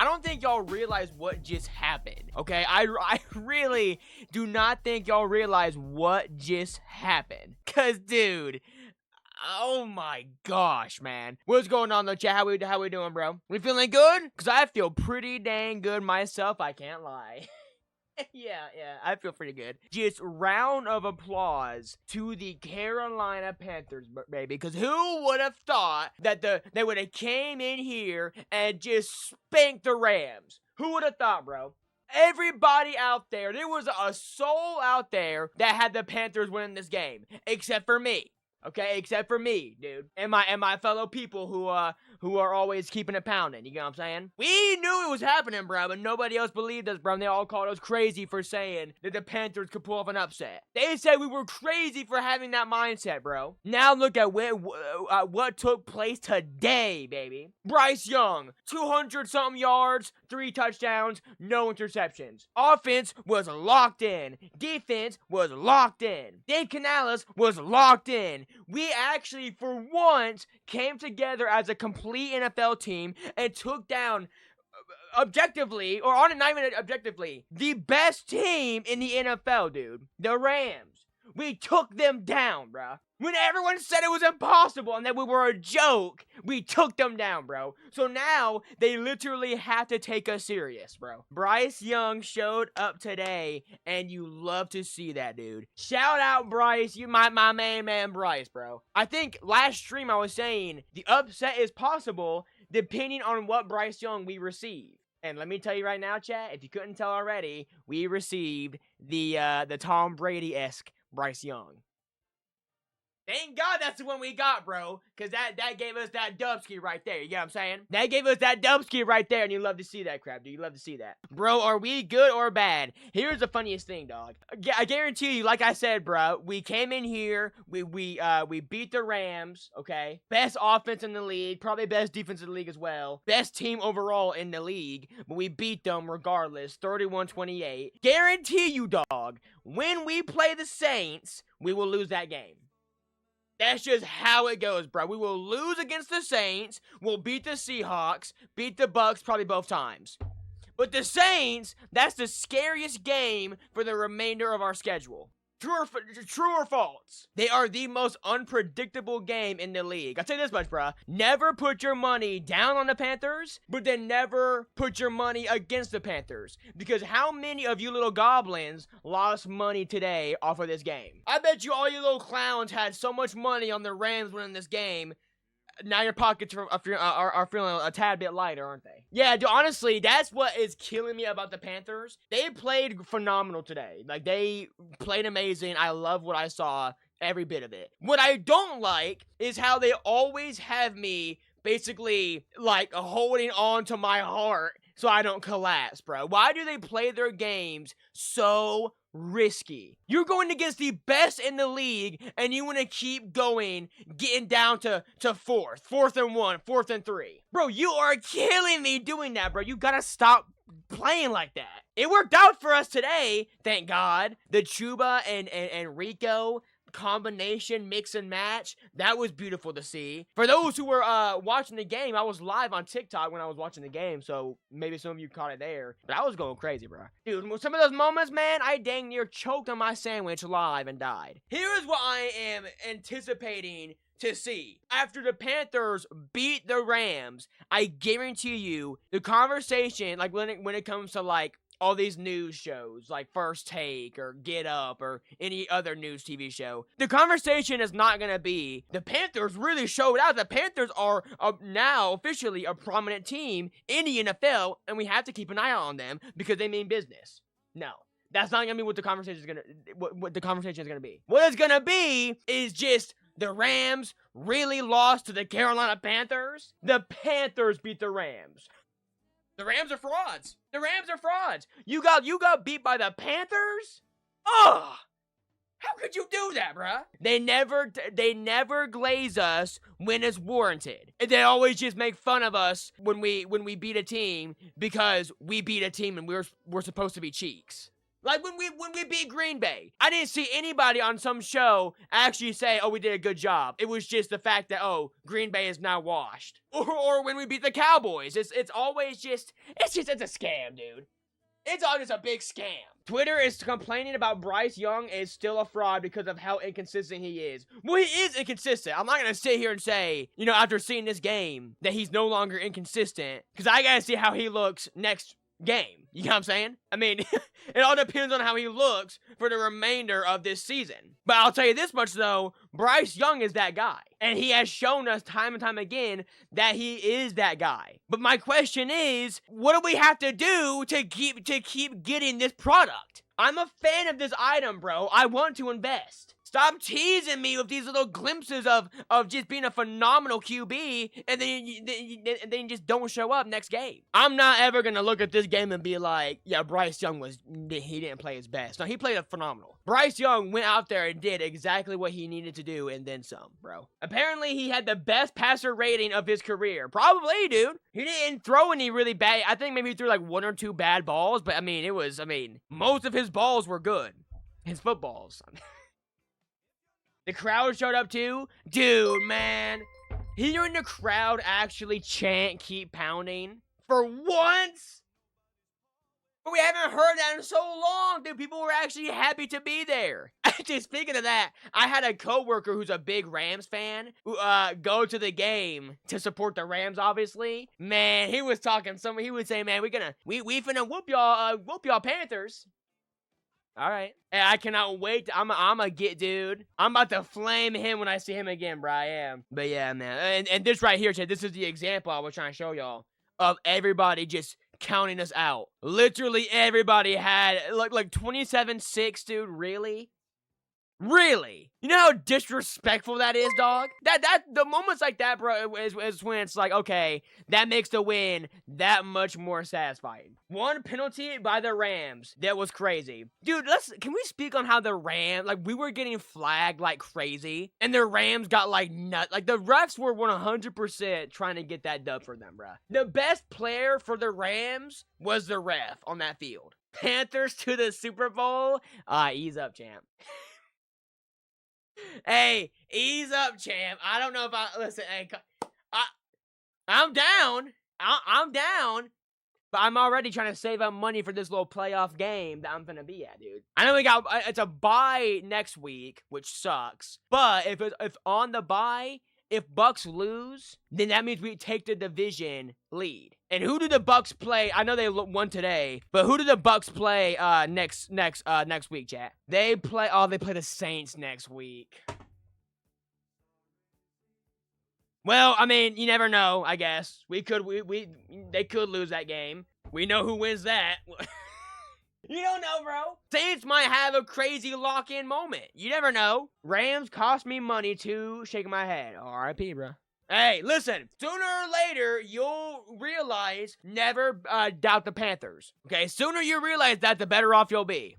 don't think y'all realize what just happened, okay? I really do not think y'all realize what just happened. Cause, dude, oh my gosh, man. What's going on, though, chat? How we doing, bro? We feeling good? Cause I feel pretty dang good myself, I can't lie. Yeah, I feel pretty good. Just round of applause to the Carolina Panthers, baby. Because who would have thought that they would have came in here and just spanked the Rams? Who would have thought, bro? Everybody out there was a soul out there that had the Panthers winning this game, except for me. Okay, except for me, dude, and my fellow people who are always keeping it pounding. You know what I'm saying? We knew it was happening, bro, but nobody else believed us, bro. And they all called us crazy for saying that the Panthers could pull off an upset. They said we were crazy for having that mindset, bro. Now look at what took place today, baby. Bryce Young, 200-something yards, 3 touchdowns, no interceptions. Offense was locked in. Defense was locked in. Dave Canales was locked in. We actually, for once, came together as a complete NFL team and took down, objectively, or not even objectively, the best team in the NFL, dude. The Rams. We took them down, bruh. When everyone said it was impossible and that we were a joke, we took them down, bro. So now, they literally have to take us serious, bro. Bryce Young showed up today, and you love to see that, dude. Shout out, Bryce. You my main man, Bryce, bro. I think last stream I was saying the upset is possible depending on what Bryce Young we receive. And let me tell you right now, chat, if you couldn't tell already, we received the Tom Brady-esque Bryce Young. Thank God that's the one we got, bro. Because that gave us that dubski right there. You get what I'm saying? That gave us that dubski right there. And you love to see that crap, dude. You love to see that. Bro, are we good or bad? Here's the funniest thing, dog. I guarantee you, like I said, bro, we came in here. We beat the Rams, okay? Best offense in the league. Probably best defense in the league as well. Best team overall in the league. But we beat them regardless. 31-28. Guarantee you, dog, when we play the Saints, we will lose that game. That's just how it goes, bro. We will lose against the Saints. We'll beat the Seahawks. Beat the Bucks probably both times. But the Saints, that's the scariest game for the remainder of our schedule. True or false? They are the most unpredictable game in the league. I'll tell you this much, bruh. Never put your money down on the Panthers, but then never put your money against the Panthers. Because how many of you little goblins lost money today off of this game? I bet you all you little clowns had so much money on the Rams winning this game. Now your pockets are feeling a tad bit lighter, aren't they? Yeah, dude, honestly, that's what is killing me about the Panthers. They played phenomenal today. Like, they played amazing. I love what I saw, every bit of it. What I don't like is how they always have me basically, like, holding on to my heart so I don't collapse, bro. Why do they play their games so risky? You're going against the best in the league, and you want to keep going, getting down to 4th and 1, 4th and 3. Bro, you are killing me doing that, bro. You gotta stop playing like that. It worked out for us today, thank God. The Chuba and Rico combination, mix and match, that was beautiful to see. For those who were watching the game, I was live on TikTok when I was watching the game, so maybe some of you caught it there, but I was going crazy, bro. Dude, some of those moments, man, I dang near choked on my sandwich live and died. Here's what I am anticipating to see. After the Panthers beat the Rams, I guarantee you the conversation, like when it comes to like all these news shows like First Take or Get Up or any other news TV show, the conversation is not going to be, the Panthers really showed out. The Panthers are now officially a prominent team in the NFL, and we have to keep an eye on them because they mean business. No. That's not going to be what the conversation is going to, what the conversation is going to be. What it's going to be is just the Rams really lost to the Carolina Panthers. The Panthers beat the Rams. The Rams are frauds. The Rams are frauds. You got beat by the Panthers? Ugh! How could you do that, bruh? They never glaze us when it's warranted. They always just make fun of us when we beat a team because we beat a team and we're supposed to be cheeks. Like when we beat Green Bay, I didn't see anybody on some show actually say, "Oh, we did a good job." It was just the fact that, "Oh, Green Bay is now washed." Or when we beat the Cowboys, it's always just it's a scam, dude. It's all just a big scam. Twitter is complaining about Bryce Young is still a fraud because of how inconsistent he is. Well, he is inconsistent. I'm not going to sit here and say, after seeing this game, that he's no longer inconsistent. Because I got to see how he looks next game. You know what I'm saying? I mean, it all depends on how he looks for the remainder of this season. But I'll tell you this much, though. Bryce Young is that guy. And he has shown us time and time again that he is that guy. But my question is, what do we have to do to keep getting this product? I'm a fan of this item, bro. I want to invest. Stop teasing me with these little glimpses of just being a phenomenal QB, and then you just don't show up next game. I'm not ever going to look at this game and be like, yeah, Bryce Young he didn't play his best. No, he played phenomenal. Bryce Young went out there and did exactly what he needed to do and then some, bro. Apparently, he had the best passer rating of his career. Probably, dude. He didn't throw any really bad. I think maybe he threw like 1 or 2 bad balls, but most of his balls were good. His footballs. The crowd showed up too? Dude, man. Hearing the crowd actually chant, keep pounding, for once? But we haven't heard that in so long, dude. People were actually happy to be there. Just speaking of that, I had a coworker who's a big Rams fan who go to the game to support the Rams, obviously. Man, he was talking he would say, man, we finna whoop y'all Panthers. All right. Hey, I cannot wait. I'm a get, dude. I'm about to flame him when I see him again, bro. I am. But yeah, man. And this right here, Chad, this is the example I was trying to show y'all of everybody just counting us out. Literally everybody had like 27-6, dude. Really? Really? You know how disrespectful that is, dog? The moments like that, bro, is when it's like, okay, that makes the win that much more satisfying. One penalty by the Rams that was crazy. Dude, can we speak on how the Rams, we were getting flagged like crazy, and the Rams got the refs were 100% trying to get that dub for them, bro. The best player for the Rams was the ref on that field. Panthers to the Super Bowl? Ease up, champ. Hey, ease up, champ. I don't know if listen, hey, I'm down. I'm down. But I'm already trying to save up money for this little playoff game that I'm gonna be at, dude. I know it's a bye next week, which sucks. But if on the bye, if Bucks lose, then that means we take the division lead. And who do the Bucks play? I know they won today, but who do the Bucks play next week, chat? They play the Saints next week. Well, I mean, you never know, I guess. They could lose that game. We know who wins that. You don't know, bro. Saints might have a crazy lock-in moment. You never know. Rams cost me money too. Shaking my head. R.I.P., bro. Hey, listen. Sooner or later, you'll realize never doubt the Panthers. Okay? Sooner you realize that, the better off you'll be.